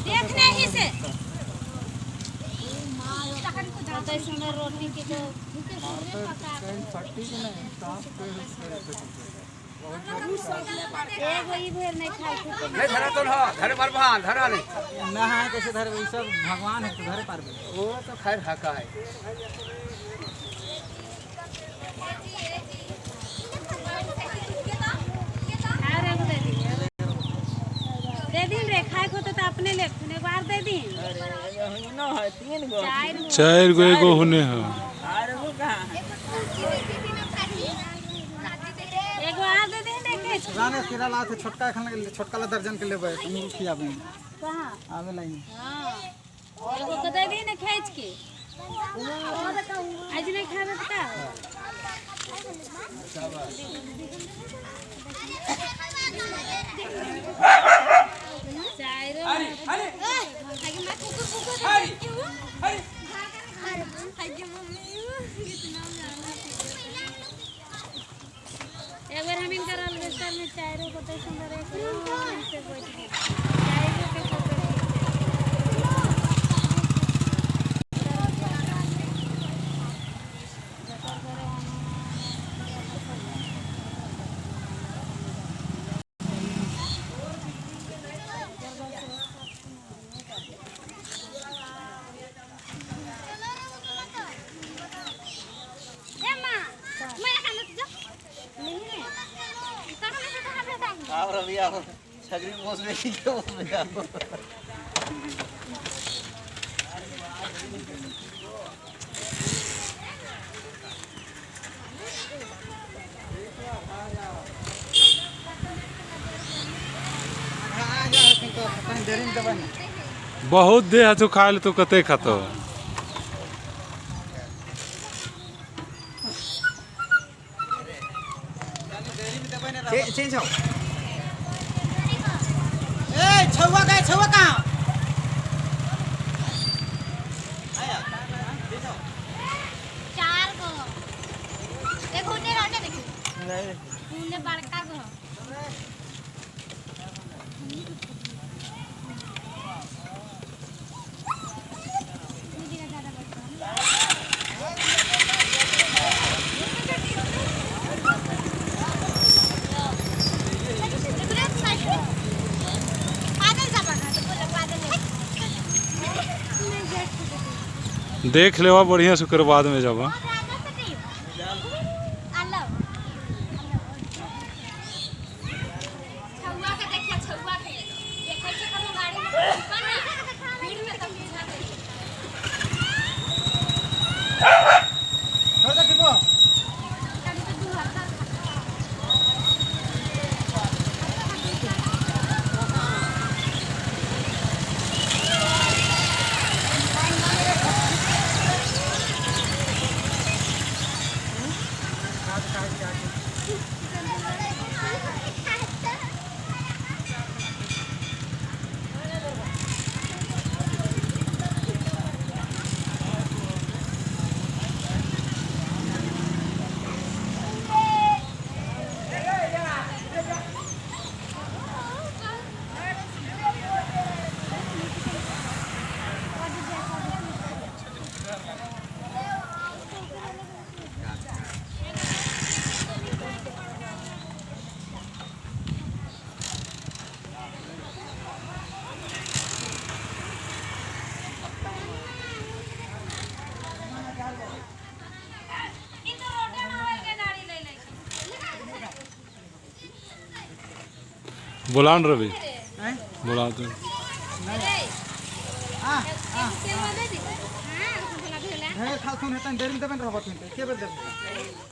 देखने ही से रोटी के तो धरा तो धरे पर धरा नहीं ना है कैसे धरे वो सब भगवान है तो धरे पार वो तो खैर हका है। दे दिन रे खाए को तो अपने ले एक बार दे दिन। ना है 3 गो 4 गो एगो होने है। अरे वो कहां है एगो आ दे दिन देखे जाने किरा ला थे छोटका खाने छोटका ला दर्जन के लेबे तुम खियाबे कहां आवे लाइन। हां एगो को दे दिन खींच के आज नहीं खावे तो का एक बार हम इनका अलवेस्टर में चारों को तो सुंदर है से बैठ के चारों के फोटो आओ रवि आओ छगरी पोस में की के पोस में आओ बहुत दे है तो खाए तो कते खातो चेंज हो ए छौवा का आया 4 गो एक होने रहने देखी नहीं होने बड़का गो देख लेवा बढ़िया से कर बाद में जावा बुला रवि बुला तो खाल सुन हेतन देरी में देबन रहबत के बेर देबन